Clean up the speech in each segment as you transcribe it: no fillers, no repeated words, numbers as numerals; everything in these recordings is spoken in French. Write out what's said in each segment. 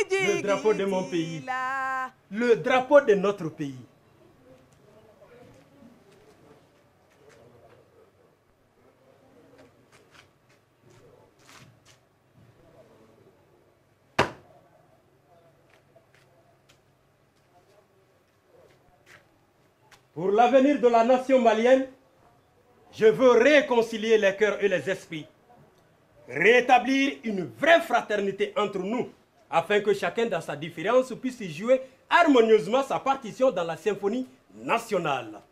Le drapeau de mon pays. Le drapeau de notre pays. Pour l'avenir de la nation malienne, je veux réconcilier les cœurs et les esprits, rétablir une vraie fraternité entre nous, afin que chacun dans sa différence puisse jouer harmonieusement sa partition dans la symphonie nationale.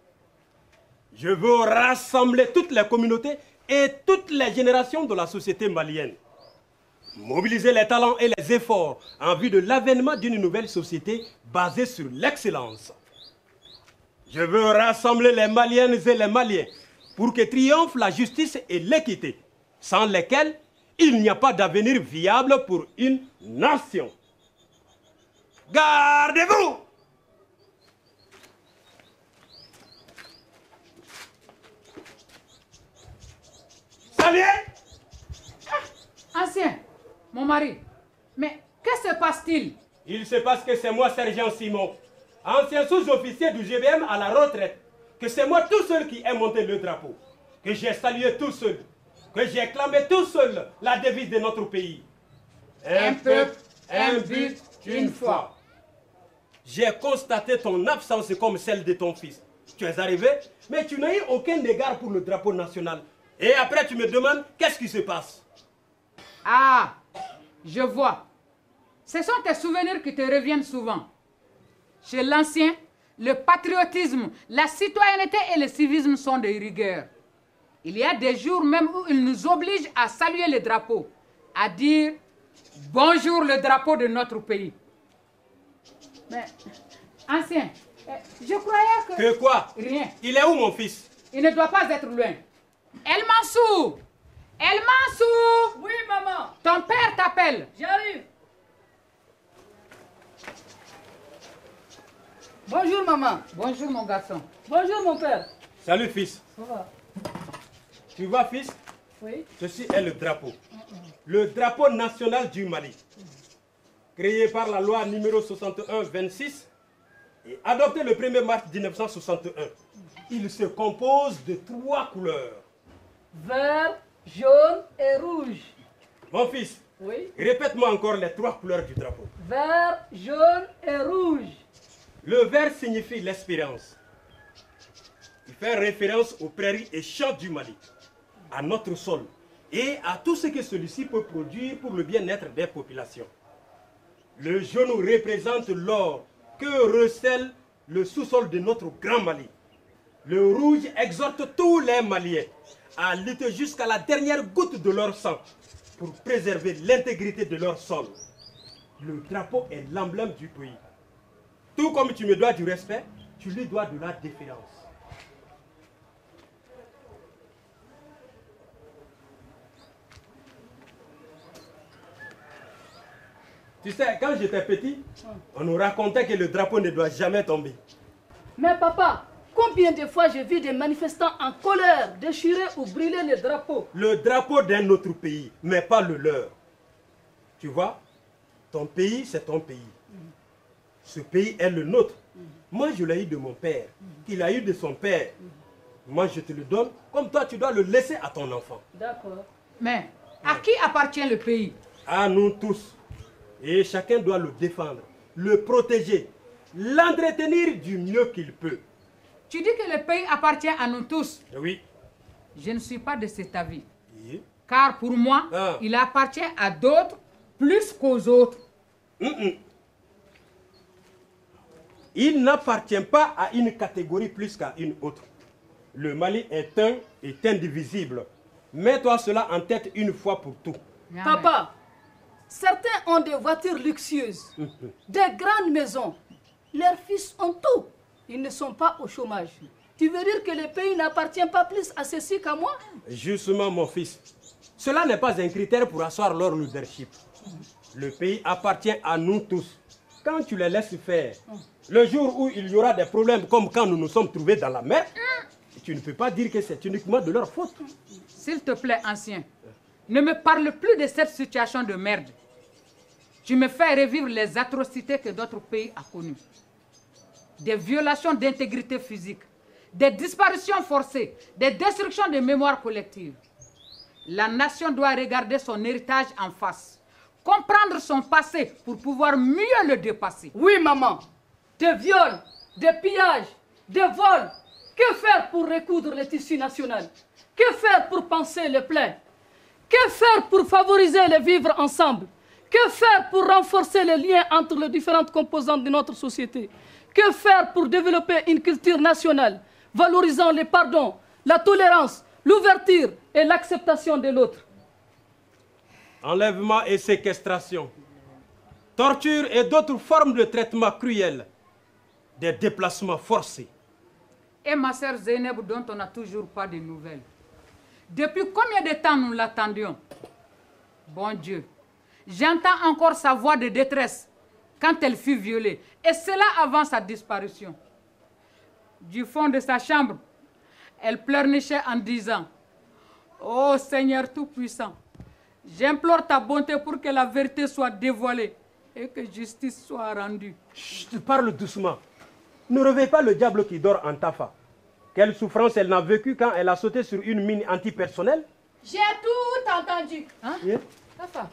Je veux rassembler toutes les communautés et toutes les générations de la société malienne, mobiliser les talents et les efforts en vue de l'avènement d'une nouvelle société basée sur l'excellence. Je veux rassembler les Maliennes et les Maliens pour que triomphe la justice et l'équité, sans lesquelles il n'y a pas d'avenir viable pour une nation. Gardez-vous! Salut! Ancien, mon mari, mais que se passe-t-il? Il se passe que c'est moi, sergent Simon, ancien sous-officier du GBM à la retraite, que c'est moi tout seul qui ai monté le drapeau, que j'ai salué tout seul, que j'ai clamé tout seul la devise de notre pays. Un peuple, un but, une foi. J'ai constaté ton absence comme celle de ton fils. Tu es arrivé, mais tu n'as eu aucun égard pour le drapeau national. Et après tu me demandes qu'est-ce qui se passe. Ah, je vois. Ce sont tes souvenirs qui te reviennent souvent. Chez l'ancien, le patriotisme, la citoyenneté et le civisme sont de rigueur. Il y a des jours même où il nous oblige à saluer le drapeau, à dire « Bonjour le drapeau de notre pays ». Mais, ancien, je croyais que... Que quoi? Rien. Il est où mon fils? Il ne doit pas être loin. El Mansour! El Mansour! Oui, maman. Ton père t'appelle. J'arrive. Bonjour, maman. Bonjour, mon garçon. Bonjour, mon père. Salut fils. Ça va? Tu vois fils? Oui. Ceci est le drapeau. Le drapeau national du Mali. Créé par la loi numéro 61-26 et adopté le 1er mars 1961. Il se compose de 3 couleurs. Vert, jaune et rouge. Mon fils, Oui. répète-moi encore les 3 couleurs du drapeau. Vert, jaune et rouge. Le vert signifie l'espérance. Il fait référence aux prairies et champs du Mali, à notre sol et à tout ce que celui-ci peut produire pour le bien-être des populations. Le jaune représente l'or que recèle le sous-sol de notre grand Mali. Le rouge exhorte tous les Maliens à lutter jusqu'à la dernière goutte de leur sang pour préserver l'intégrité de leur sol. Le drapeau est l'emblème du pays. Tout comme tu me dois du respect, tu lui dois de la déférence. Tu sais, quand j'étais petit, on nous racontait que le drapeau ne doit jamais tomber. Mais papa, combien de fois j'ai vu des manifestants en colère déchirer ou brûler le drapeau? Le drapeau d'un autre pays, mais pas le leur. Tu vois, ton pays, c'est ton pays. Ce pays est le nôtre. Moi, je l'ai eu de mon père. Il a eu de son père. Moi, je te le donne, comme toi, tu dois le laisser à ton enfant. D'accord. Mais à qui appartient le pays? À nous tous. Et chacun doit le défendre, le protéger, l'entretenir du mieux qu'il peut. Tu dis que le pays appartient à nous tous. Oui. Je ne suis pas de cet avis. Oui. Car pour moi, il appartient à d'autres plus qu'aux autres. Il n'appartient pas à une catégorie plus qu'à une autre. Le Mali est un et indivisible. Mets-toi cela en tête une fois pour tout. Papa, certains ont des voitures luxueuses, des grandes maisons. Leurs fils ont tout. Ils ne sont pas au chômage. Tu veux dire que le pays n'appartient pas plus à ceci qu'à moi? Justement, mon fils. Cela n'est pas un critère pour asseoir leur leadership. Le pays appartient à nous tous. Quand tu les laisses faire, le jour où il y aura des problèmes comme quand nous nous sommes trouvés dans la mer, tu ne peux pas dire que c'est uniquement de leur faute. S'il te plaît, ancien, ne me parle plus de cette situation de merde. Tu me fais revivre les atrocités que d'autres pays ont connues. Des violations d'intégrité physique, des disparitions forcées, des destructions de mémoire collective. La nation doit regarder son héritage en face, comprendre son passé pour pouvoir mieux le dépasser. Oui, maman. Des viols, des pillages, des vols. Que faire pour recoudre le tissu national? Que faire pour penser le plein? Que faire pour favoriser le vivre ensemble? Que faire pour renforcer les liens entre les différentes composantes de notre société? Que faire pour développer une culture nationale, valorisant le pardon, la tolérance, l'ouverture et l'acceptation de l'autre? Enlèvement et séquestration, torture et d'autres formes de traitement cruels, des déplacements forcés. Et ma sœur Zeynep dont on n'a toujours pas de nouvelles. Depuis combien de temps nous l'attendions? Bon Dieu, j'entends encore sa voix de détresse quand elle fut violée, et cela avant sa disparition. Du fond de sa chambre, elle pleurnichait en disant: ô Seigneur Tout-Puissant, j'implore ta bonté pour que la vérité soit dévoilée et que justice soit rendue. Chut, parle doucement. Ne réveille pas le diable qui dort en Tafa. Quelle souffrance elle n'a vécue quand elle a sauté sur une mine antipersonnelle. J'ai tout entendu. Hein? Yeah. Tafa.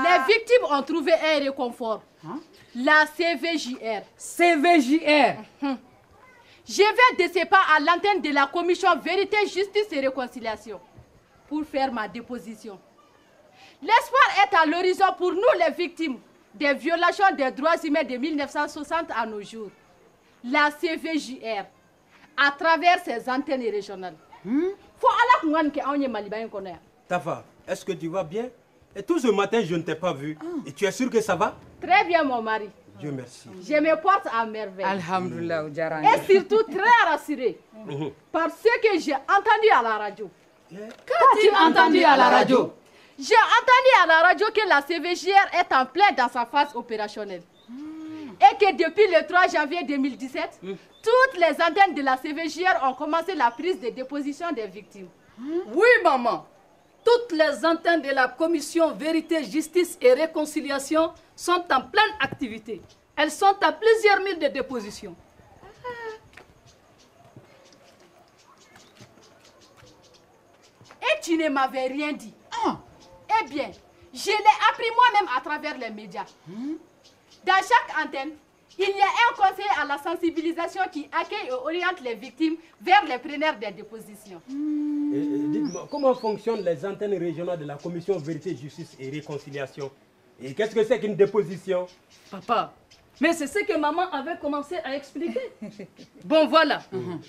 Les victimes ont trouvé un réconfort. Hein? La CVJR. CVJR. Je vais de ce pas à l'antenne de la commission Vérité, Justice et Réconciliation pour faire ma déposition. L'espoir est à l'horizon pour nous les victimes des violations des droits humains de 1960 à nos jours. La CVJR, à travers ses antennes régionales. Tafa, est-ce que tu vas bien? Et tout ce matin, je ne t'ai pas vu. Et tu es sûr que ça va? Très bien, mon mari. Dieu merci. Je me porte à merveille. Alhamdulillah. Et surtout très rassurée par ce que j'ai entendu à la radio. Qu'as-tu entendu à la radio? J'ai entendu à la radio que la CVJR est en plein dans sa phase opérationnelle. Et que depuis le 3 janvier 2017, toutes les antennes de la CVJR ont commencé la prise de déposition des victimes. Oui, maman. Toutes les antennes de la commission Vérité, Justice et Réconciliation sont en pleine activité. Elles sont à plusieurs milles de déposition. Et tu ne m'avais rien dit. Eh bien, je l'ai appris moi-même à travers les médias. Dans chaque antenne, il y a un conseiller à la sensibilisation qui accueille et oriente les victimes vers les preneurs des dépositions. Dites-moi, comment fonctionnent les antennes régionales de la commission Vérité, Justice et Réconciliation? Et qu'est-ce que c'est qu'une déposition? Papa, mais c'est ce que maman avait commencé à expliquer. Bon, voilà.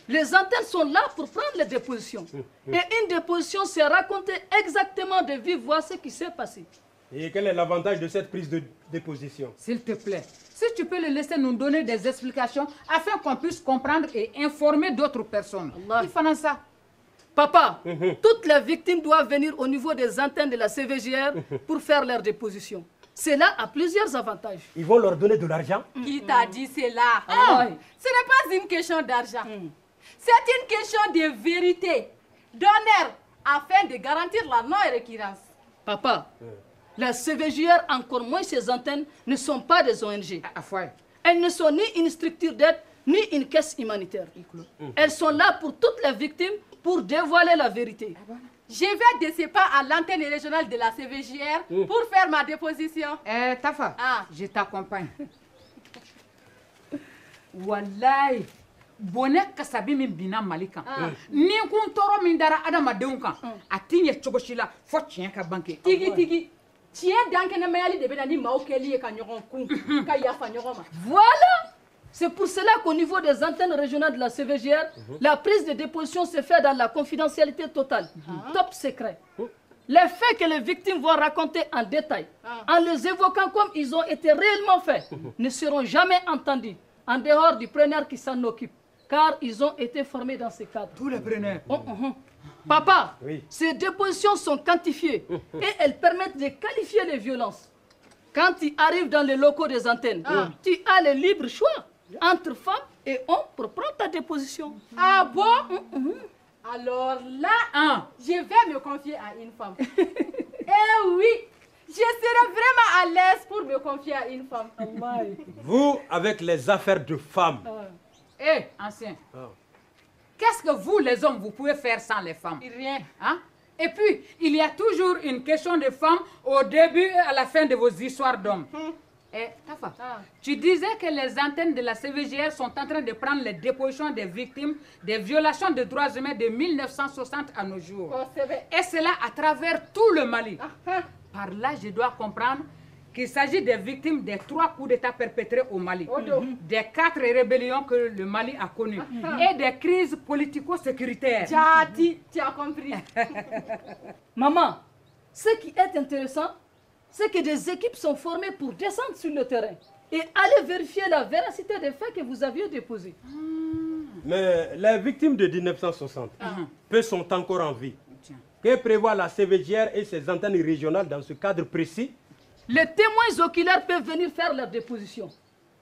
Les antennes sont là pour prendre les dépositions. Et une déposition, c'est raconter exactement de vive voix ce qui s'est passé. Et quel est l'avantage de cette prise de déposition? S'il te plaît, si tu peux le laisser nous donner des explications afin qu'on puisse comprendre et informer d'autres personnes. Allah. Il faut ça. Papa, toutes les victimes doivent venir au niveau des antennes de la CVJR pour faire leur déposition. Cela a plusieurs avantages. Ils vont leur donner de l'argent? Qui t'a dit cela? Ce n'est pas une question d'argent. C'est une question de vérité, d'honneur, afin de garantir la non-récurrence. Papa, la CVJR, encore moins ses antennes, ne sont pas des ONG. Elles ne sont ni une structure d'aide, ni une caisse humanitaire. Elles sont là pour toutes les victimes, pour dévoiler la vérité. Je vais de ce pas à l'antenne régionale de la CVJR pour faire ma déposition. Tafa, je t'accompagne. Wallahi, bonne kasabi min bina malika. Ni kun toro min dara adama deunkan. Atinye chogoshila, fo tien ka banke. Tigi. Tien danke na mayali de benani maokeli e ka nyogon kun. Ka yafa nyogoma. Voilà. C'est pour cela qu'au niveau des antennes régionales de la CVJR, la prise de déposition se fait dans la confidentialité totale, top secret. Les faits que les victimes vont raconter en détail, en les évoquant comme ils ont été réellement faits, ne seront jamais entendus en dehors du preneur qui s'en occupe, car ils ont été formés dans ce cadre. Tous les preneurs. Papa, ces dépositions sont quantifiées et elles permettent de qualifier les violences. Quand tu arrives dans les locaux des antennes, tu as le libre choix entre femmes et hommes pour prendre ta déposition. Ah bon? Alors là, je vais me confier à une femme. Eh oui, je serai vraiment à l'aise pour me confier à une femme. Vous, avec les affaires de femmes. Eh, ancien, qu'est-ce que vous, les hommes, vous pouvez faire sans les femmes? Rien. Hein? Et puis, il y a toujours une question de femmes au début et à la fin de vos histoires d'hommes. Eh, Tafa, tu disais que les antennes de la CVJR sont en train de prendre les dépositions des victimes des violations des droits humains de 1960 à nos jours. Et cela à travers tout le Mali. Par là, je dois comprendre qu'il s'agit des victimes des 3 coups d'État perpétrés au Mali, des 4 rébellions que le Mali a connues et des crises politico-sécuritaires. Tu as compris. Maman, ce qui est intéressant, c'est que des équipes sont formées pour descendre sur le terrain et aller vérifier la véracité des faits que vous aviez déposés. Mais les victimes de 1960, peu sont encore en vie. Que prévoit la CVJR et ses antennes régionales dans ce cadre précis? Les témoins oculaires peuvent venir faire leur déposition.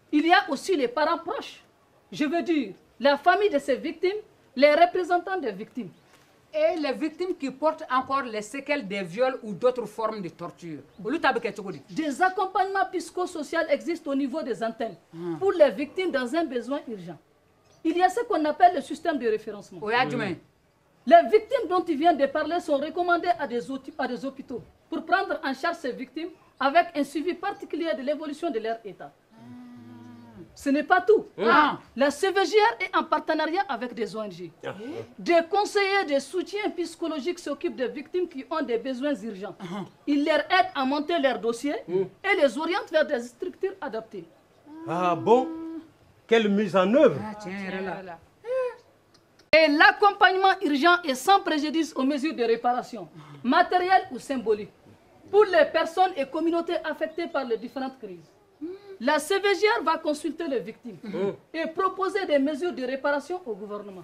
Il y a aussi les parents proches. Je veux dire, la famille de ces victimes, les représentants des victimes. Et les victimes qui portent encore les séquelles des viols ou d'autres formes de torture. Des accompagnements psychosociaux existent au niveau des antennes pour les victimes dans un besoin urgent. Il y a ce qu'on appelle le système de référencement. Les victimes dont tu viens de parler sont recommandées à des hôpitaux pour prendre en charge ces victimes avec un suivi particulier de l'évolution de leur état. Ce n'est pas tout. La CVJR est en partenariat avec des ONG. Des conseillers de soutien psychologique s'occupent des victimes qui ont des besoins urgents. Ils leur aident à monter leur dossier et les orientent vers des structures adaptées. Ah bon? Quelle mise en œuvre! Et l'accompagnement urgent est sans préjudice aux mesures de réparation, matérielles ou symboliques, pour les personnes et communautés affectées par les différentes crises. La CVJR va consulter les victimes et proposer des mesures de réparation au gouvernement.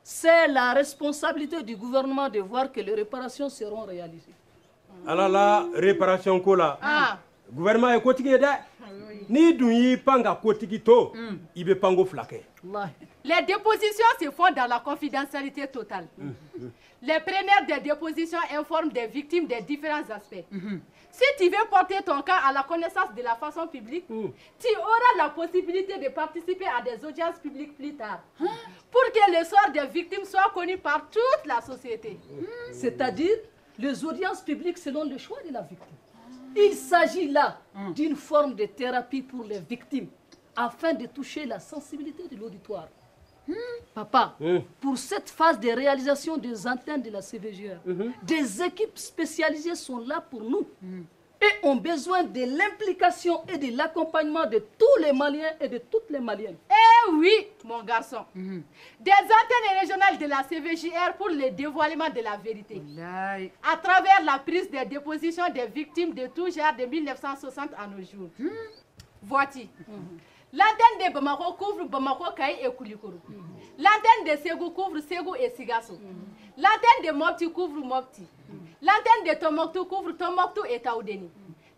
C'est la responsabilité du gouvernement de voir que les réparations seront réalisées. Alors la réparation kola. Gouvernement est quotidien. Ni douyi panga kotikito, ibe pango flaqué. Les dépositions se font dans la confidentialité totale. Les preneurs des dépositions informent des victimes des différents aspects. Si tu veux porter ton cas à la connaissance de la façon publique, tu auras la possibilité de participer à des audiences publiques plus tard, pour que le sort des victimes soit connu par toute la société. C'est-à-dire les audiences publiques selon le choix de la victime. Il s'agit là d'une forme de thérapie pour les victimes, afin de toucher la sensibilité de l'auditoire. Papa, pour cette phase de réalisation des antennes de la CVJR, des équipes spécialisées sont là pour nous et ont besoin de l'implication et de l'accompagnement de tous les Maliens et de toutes les Maliennes. Eh oui, mon garçon. Des antennes régionales de la CVJR pour le dévoilement de la vérité. À travers la prise des dépositions des victimes de tout genre de 1960 à nos jours. Voici. L'antenne de Bamako couvre Bamako, Kaï et Koulikoro. L'antenne de Ségou couvre Ségou et Sigasso. L'antenne de Mopti couvre Mopti. L'antenne de Tombouctou couvre Tombouctou et Taoudeni.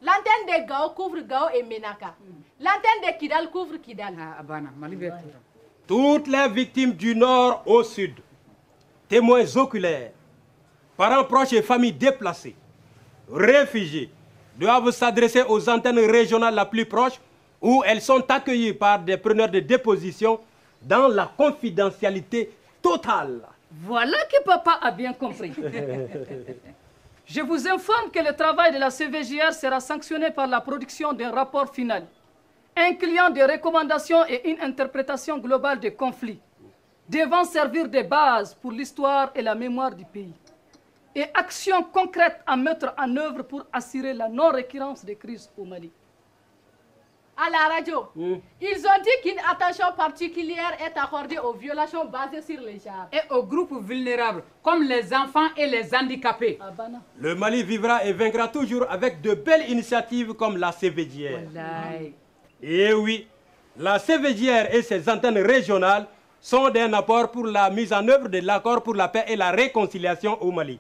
L'antenne de Gao couvre Gao et Menaka. L'antenne de Kidal couvre Kidal. Toutes les victimes du nord au sud, témoins oculaires, parents proches et familles déplacées, réfugiés, doivent s'adresser aux antennes régionales la plus proche où elles sont accueillies par des preneurs de déposition dans la confidentialité totale. Voilà que papa a bien compris. Je vous informe que le travail de la CVJR sera sanctionné par la production d'un rapport final, incluant des recommandations et une interprétation globale des conflits, devant servir de base pour l'histoire et la mémoire du pays, et actions concrètes à mettre en œuvre pour assurer la non-récurrence des crises au Mali. À la radio, ils ont dit qu'une attention particulière est accordée aux violations basées sur les genres. Et aux groupes vulnérables, comme les enfants et les handicapés. Le Mali vivra et vaincra toujours avec de belles initiatives comme la CVJR. Et oui, la CVJR et ses antennes régionales sont d'un apport pour la mise en œuvre de l'accord pour la paix et la réconciliation au Mali.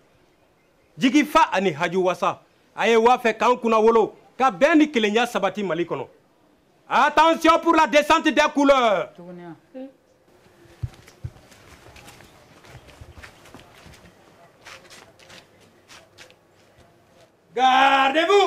Jigifa ani hajuwasa, ayewa fe kankuna wolo. Ka bɛn ni kelenya sabati Mali kɔnɔ. Attention pour la descente des couleurs. Gardez-vous.